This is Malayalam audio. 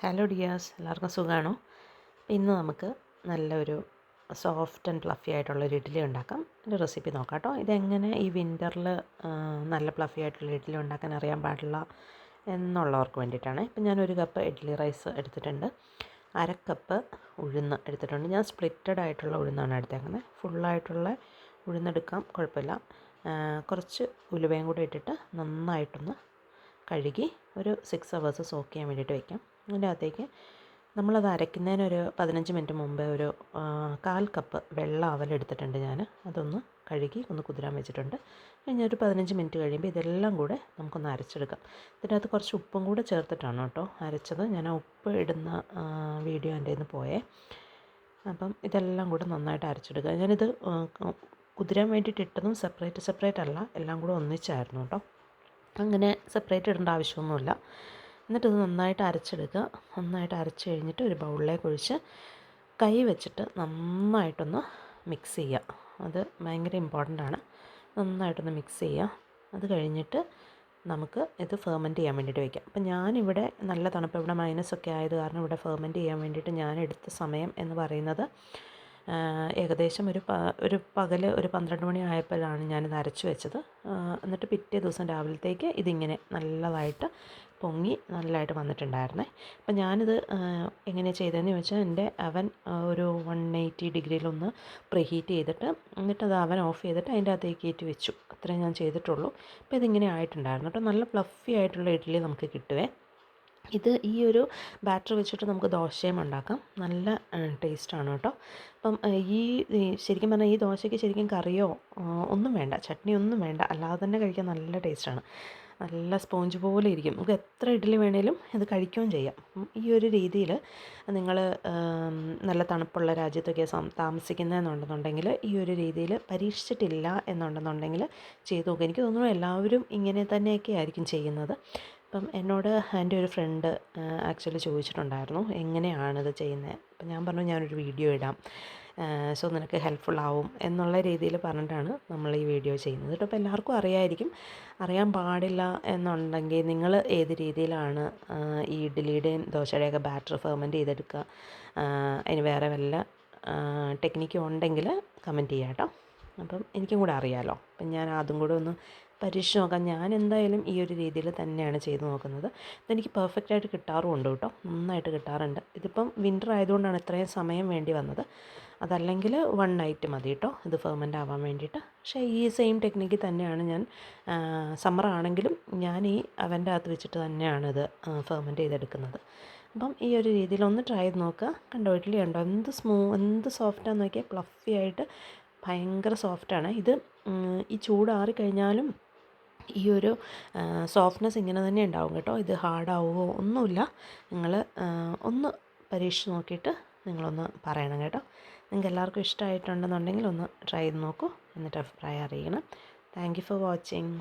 ഹലോ ഡിയേഴ്സ്, എല്ലാവർക്കും സുഖമാണോ? ഇന്ന് നമുക്ക് നല്ലൊരു സോഫ്റ്റ് ആൻഡ് ഫ്ലഫി ആയിട്ടുള്ളൊരു ഇഡ്ഡലി ഉണ്ടാക്കാം. എൻ്റെ റെസിപ്പി നോക്കാം കേട്ടോ. ഇതെങ്ങനെ ഈ വിൻ്ററിൽ നല്ല ഫ്ലഫി ആയിട്ടുള്ള ഇഡ്ഡലി ഉണ്ടാക്കാൻ അറിയാൻ പാടില്ല എന്നുള്ളവർക്ക് വേണ്ടിയിട്ടാണ്. ഇപ്പം ഞാനൊരു കപ്പ് ഇഡ്ഡലി റൈസ് എടുത്തിട്ടുണ്ട്, അര കപ്പ് ഉഴുന്ന് എടുത്തിട്ടുണ്ട്. ഞാൻ സ്പ്ലിറ്റഡ് ആയിട്ടുള്ള ഉഴുന്നാണ് എടുത്തേക്കുന്നത്. ഫുള്ളായിട്ടുള്ള ഉഴുന്നെടുക്കാം, കുഴപ്പമില്ല. കുറച്ച് ഉലുവയും കൂടെ ഇട്ടിട്ട് നന്നായിട്ടൊന്ന് കഴുകി ഒരു 6 hours സോക്ക് ചെയ്യാൻ വേണ്ടിയിട്ട് വയ്ക്കാം. അതിൻ്റെ അകത്തേക്ക് നമ്മളത് അരയ്ക്കുന്നതിനൊരു 15 മിനിറ്റ് മുമ്പേ ഒരു 1/4 കപ്പ് വെള്ള അവലെടുത്തിട്ടുണ്ട് ഞാൻ. അതൊന്ന് കഴുകി ഒന്ന് കുതിരാൻ വെച്ചിട്ടുണ്ട്. കഴിഞ്ഞ ഒരു 15 മിനിറ്റ് കഴിയുമ്പോൾ ഇതെല്ലാം കൂടെ നമുക്കൊന്ന് അരച്ചെടുക്കാം. ഇതിനകത്ത് കുറച്ച് ഉപ്പും കൂടെ ചേർത്തിട്ടാണ് കേട്ടോ അരച്ചത്. ഞാൻ ആ ഉപ്പ് ഇടുന്ന വീഡിയോ എൻ്റെ കയ്യിൽ നിന്ന് പോയേ. അപ്പം ഇതെല്ലാം കൂടെ നന്നായിട്ട് അരച്ചെടുക്കുക. ഞാനിത് കുതിരാൻ വേണ്ടിയിട്ട് ഇട്ടതും സെപ്പറേറ്റ് അല്ല, എല്ലാം കൂടെ ഒന്നിച്ചായിരുന്നു കേട്ടോ. അങ്ങനെ സെപ്പറേറ്റ് ഇടേണ്ട ആവശ്യമൊന്നുമില്ല. എന്നിട്ടിത് നന്നായിട്ട് അരച്ചെടുക്കുക. നന്നായിട്ട് അരച്ച് കഴിഞ്ഞിട്ട് ഒരു ബൗളിലേക്ക് ഒഴിച്ച് കൈ വെച്ചിട്ട് നന്നായിട്ടൊന്ന് മിക്സ് ചെയ്യുക. അത് ഭയങ്കര ഇമ്പോർട്ടൻ്റാണ്. നന്നായിട്ടൊന്ന് മിക്സ് ചെയ്യുക. അത് കഴിഞ്ഞിട്ട് നമുക്ക് ഇത് ഫെർമെൻറ്റ് ചെയ്യാൻ വേണ്ടിയിട്ട് വയ്ക്കാം. അപ്പം ഞാനിവിടെ നല്ല തണുപ്പ്, ഇവിടെ മൈനസൊക്കെ ആയത് കാരണം ഇവിടെ ഫെർമെൻറ്റ് ചെയ്യാൻ വേണ്ടിയിട്ട് ഞാൻ എടുത്ത സമയം എന്ന് പറയുന്നത് ഏകദേശം ഒരു പകൽ ഒരു 12 മണി ആയപ്പോഴാണ് ഞാനിത് അരച്ച് വെച്ചത്. എന്നിട്ട് പിറ്റേ ദിവസം രാവിലത്തേക്ക് ഇതിങ്ങനെ നല്ലതായിട്ട് പൊങ്ങി നല്ലതായിട്ട് വന്നിട്ടുണ്ടായിരുന്നേ. അപ്പം ഞാനിത് എങ്ങനെയാണ് ചെയ്തതെന്ന് ചോദിച്ചാൽ, എൻ്റെ അവൻ ഒരു 180 ഡിഗ്രിയിലൊന്ന് പ്രീഹീറ്റ് ചെയ്തിട്ട്, എന്നിട്ടത് അവൻ ഓഫ് ചെയ്തിട്ട് അതിൻ്റെ അകത്തേക്ക് കയറ്റി വെച്ചു. അത്രേ ഞാൻ ചെയ്തിട്ടുള്ളൂ. അപ്പോൾ ഇതിങ്ങനെ ആയിട്ടുണ്ടായിരുന്നു കേട്ടോ. നല്ല ഫ്ലഫി ആയിട്ടുള്ള ഇഡ്ഡലി നമുക്ക് കിട്ടുവേ. ഇത് ഈ ഒരു ബാറ്റർ വെച്ചിട്ട് നമുക്ക് ദോശയും ഉണ്ടാക്കാം. നല്ല ടേസ്റ്റാണ് കേട്ടോ. അപ്പം ശരിക്കും പറഞ്ഞാൽ ഈ ദോശയ്ക്ക് ശരിക്കും കറിയോ ഒന്നും വേണ്ട, ചട്നി ഒന്നും വേണ്ട, അല്ലാതെ തന്നെ കഴിക്കാൻ നല്ല ടേസ്റ്റാണ്. നല്ല സ്പോഞ്ച് പോലെ ഇരിക്കും. നമുക്ക് എത്ര ഇഡ്ഡലി വേണേലും ഇത് കഴിക്കുകയും ചെയ്യാം. ഈ ഒരു രീതിയിൽ നിങ്ങൾ നല്ല തണുപ്പുള്ള രാജ്യത്തൊക്കെ താമസിക്കുന്നതെന്നുണ്ടെന്നുണ്ടെങ്കിൽ ഈ ഒരു രീതിയിൽ പരീക്ഷിച്ചിട്ടില്ല എന്നുണ്ടെന്നുണ്ടെങ്കിൽ ചെയ്ത് നോക്കുക. എനിക്ക് തോന്നുന്നു എല്ലാവരും ഇങ്ങനെ തന്നെയൊക്കെ ആയിരിക്കും ചെയ്യുന്നത്. അപ്പം എന്നോട് എൻ്റെ ഒരു ഫ്രണ്ട് ആക്ച്വലി ചോദിച്ചിട്ടുണ്ടായിരുന്നു എങ്ങനെയാണിത് ചെയ്യുന്നത്. അപ്പം ഞാൻ പറഞ്ഞു ഞാനൊരു വീഡിയോ ഇടാം, സോ നിനക്ക് ഹെൽപ്ഫുള്ളാവും എന്നുള്ള രീതിയിൽ പറഞ്ഞിട്ടാണ് നമ്മൾ ഈ വീഡിയോ ചെയ്യുന്നത് കേട്ടോ. അപ്പോൾ എല്ലാവർക്കും അറിയായിരിക്കും. അറിയാൻ പാടില്ല എന്നുണ്ടെങ്കിൽ നിങ്ങൾ ഏത് രീതിയിലാണ് ഈ ഇഡ്ഡലിയുടെയും ദോശയുടെയൊക്കെ ബാറ്റർ ഫെർമെൻറ്റ് ചെയ്തെടുക്കുക, അതിന് വേറെ വല്ല ടെക്നിക്കും ഉണ്ടെങ്കിൽ കമൻറ്റ് ചെയ്യാം കേട്ടോ. അപ്പം എനിക്കും കൂടെ അറിയാമല്ലോ. അപ്പം ഞാൻ അതും കൂടെ ഒന്ന് പരീക്ഷിച്ച് നോക്കാം. ഞാൻ എന്തായാലും ഈ ഒരു രീതിയിൽ തന്നെയാണ് ചെയ്ത് നോക്കുന്നത്. ഇതെനിക്ക് പെർഫെക്റ്റായിട്ട് കിട്ടാറുമുണ്ട് കേട്ടോ, നന്നായിട്ട് കിട്ടാറുണ്ട്. ഇതിപ്പം വിൻ്റർ ആയതുകൊണ്ടാണ് ഇത്രയും സമയം വേണ്ടി വന്നത്. അതല്ലെങ്കിൽ 1 നൈറ്റ് മതി കേട്ടോ ഇത് ഫെർമെൻ്റ് ആവാൻ വേണ്ടിയിട്ട്. പക്ഷേ ഈ സെയിം ടെക്നിക്കിൽ തന്നെയാണ് ഞാൻ സമ്മർ ആണെങ്കിലും ഞാൻ ഈ അവൻ്റെ അകത്ത് വെച്ചിട്ട് തന്നെയാണ് ഇത് ഫെർമെൻറ്റ് ചെയ്തെടുക്കുന്നത്. അപ്പം ഈ ഒരു രീതിയിൽ ഒന്ന് ട്രൈ ചെയ്ത് നോക്കുക. കണ്ടോ, ഇഡ്ഡലി കണ്ടോ എന്ത് സോഫ്റ്റാന്ന് നോക്കിയാൽ, ഫ്ലഫി ആയിട്ട് ഭയങ്കര സോഫ്റ്റാണ് ഇത്. ഈ ചൂടാറിക്കഴിഞ്ഞാലും ഈ ഒരു സോഫ്റ്റ്നെസ് ഇങ്ങനെ തന്നെ ഉണ്ടാവും കേട്ടോ. ഇത് ഹാർഡാവുമോ ഒന്നുമില്ല. നിങ്ങൾ ഒന്ന് പരീക്ഷിച്ച് നോക്കിയിട്ട് നിങ്ങളൊന്ന് പറയണം കേട്ടോ. നിങ്ങൾക്ക് എല്ലാവർക്കും ഇഷ്ടമായിട്ടുണ്ടെന്നുണ്ടെങ്കിൽ ഒന്ന് ട്രൈ ചെയ്ത് നോക്കൂ, എന്നിട്ട് അഭിപ്രായം അറിയിക്കണം. Thank you for watching.